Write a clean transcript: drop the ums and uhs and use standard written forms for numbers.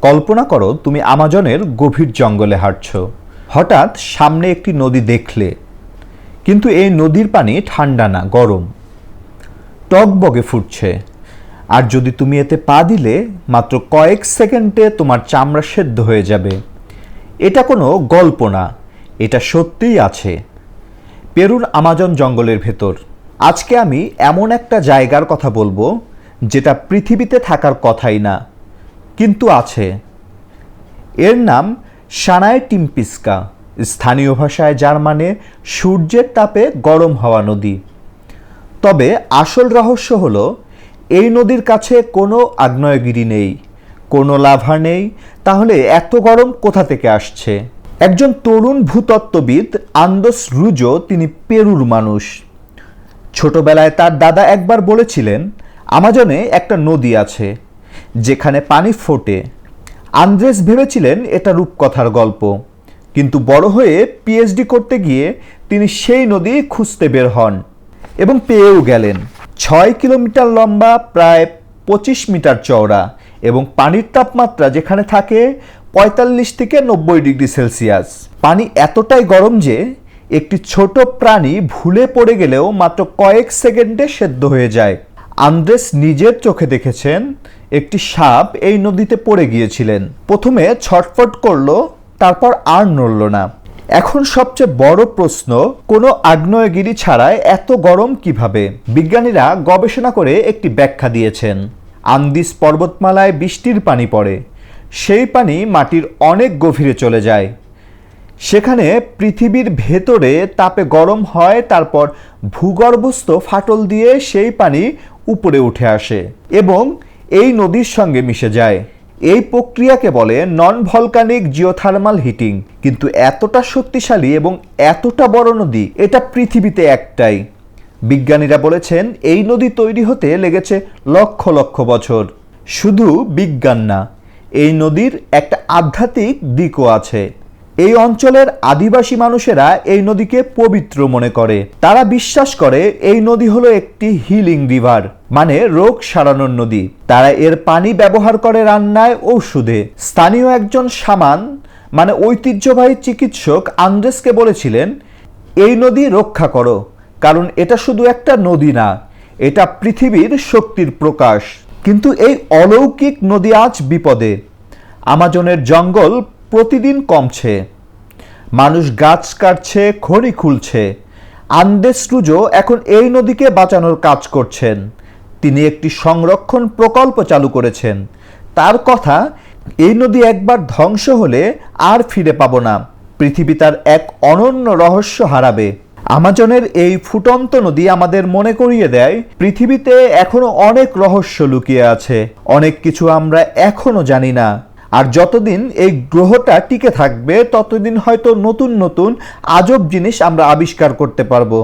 কল্পনা করো তুমি আমাজনের গভীর জঙ্গলে হাঁটছো। হঠাৎ সামনে একটি নদী দেখলে, কিন্তু এই নদীর পানি ঠান্ডা না, গরম, টকবগে ফুটছে। আর যদি তুমি এতে পা দিলে মাত্র কয়েক সেকেন্ডে তোমার চামড়া সেদ্ধ হয়ে যাবে। এটা কোনো গল্প না, এটা সত্যিই আছে পেরুর আমাজন জঙ্গলের ভেতর। আজকে আমি এমন একটা জায়গার কথা বলবো যেটা পৃথিবীতে থাকার কথাই না, কিন্তু আছে। এর নাম সানায় টিম্পিস্কা, স্থানীয় ভাষায় যার মানে সূর্যের তাপে গরম হওয়া নদী। তবে আসল রহস্য হলো এই নদীর কাছে কোনো আগ্নেয়গিরি নেই, কোনো লাভা নেই। তাহলে এত গরম কোথা থেকে আসছে? একজন তরুণ ভূতত্ত্ববিদ আন্দোস রুজো, তিনি পেরুর মানুষ। ছোটবেলায় তার দাদা একবার বলেছিলেন আমাজনে একটা নদী আছে যেখানে পানি ফোটে। আন্দ্রেস ভেবেছিলেন এটা রূপকথার গল্প, কিন্তু বড় হয়ে পিএইচডি করতে গিয়ে তিনি সেই নদী খুঁজতে বের হন এবং পেয়েও গেলেন। 6 কিলোমিটার লম্বা, প্রায় 25 মিটার চওড়া, এবং পানির তাপমাত্রা যেখানে থাকে 45 থেকে 90 ডিগ্রি সেলসিয়াস। পানি এতটাই গরম যে একটি ছোট প্রাণী ভুলে পড়ে গেলেও মাত্র কয়েক সেকেন্ডে সেদ্ধ হয়ে যায়। আন্দ্রেস নিজের চোখে দেখেছেন একটি সাপ এই নদীতে পড়ে গিয়েছিলেন। প্রথমে ছটফট করলো, তারপর আর নড়ল না। এখন সবচেয়ে বড় প্রশ্ন, কোনো আগ্নেয়গিরি ছাড়াই এত গরম কিভাবে? বিজ্ঞানীরা গবেষণা করে একটি ব্যাখ্যা দিয়েছেন। আন্দিস পর্বতমালায় বৃষ্টির পানি পড়ে, সেই পানি মাটির অনেক গভীরে চলে যায়। সেখানে পৃথিবীর ভেতরে তাপে গরম হয়, তারপর ভূগর্ভস্থ ফাটল দিয়ে সেই পানি উপরে উঠে আসে এবং এই নদীর সঙ্গে মিশে যায়। এই প্রক্রিয়াকে বলে নন ভলকানিক জিওথার্মাল হিটিং। কিন্তু এতটা শক্তিশালী এবং এতটা বড় নদী, এটা পৃথিবীতে একটাই। বিজ্ঞানীরা বলেছেন এই নদী তৈরি হতে লেগেছে লক্ষ লক্ষ বছর। শুধু বিজ্ঞান না, এই নদীর একটা আধ্যাত্মিক দিকও আছে। এই অঞ্চলের আদিবাসী মানুষেরা এই নদীকে পবিত্র মনে করে। তারা বিশ্বাস করে এই নদী হলো একটি হিলিং রিভার, মানে রোগ সারানোর নদী। তারা এর পানি ব্যবহার করে রান্নায়, ঔষধে। স্থানীয় একজন শামান, মানে ঐতিহ্যবাহী চিকিৎসক, আন্দ্রেসকে বলেছিলেন এই নদী রক্ষা করো, কারণ এটা শুধু একটা নদী না, এটা পৃথিবীর শক্তির প্রকাশ। কিন্তু এই অলৌকিক নদী আজ বিপদে। আমাজনের জঙ্গল প্রতিদিন কমছে, মানুষ গাছ কাটছে, খড়ি খুলছে। আন্দেস রুজো এখন এই নদীকে বাঁচানোর কাজ করছেন। তিনি একটি সংরক্ষণ প্রকল্প চালু করেছেন। তার কথা, এই নদী একবার ধ্বংস হলে আর ফিরে পাবো না। পৃথিবী তার এক অনন্য রহস্য হারাবে। আমাজনের এই ফুটন্ত নদী আমাদের মনে করিয়ে দেয় পৃথিবীতে এখনো অনেক রহস্য লুকিয়ে আছে, অনেক কিছু আমরা এখনো জানি না। আর যতদিন এই গ্রহটা টিকে থাকবে ততদিন হয়তো নতুন নতুন আজব জিনিস আমরা আবিষ্কার করতে পারবো।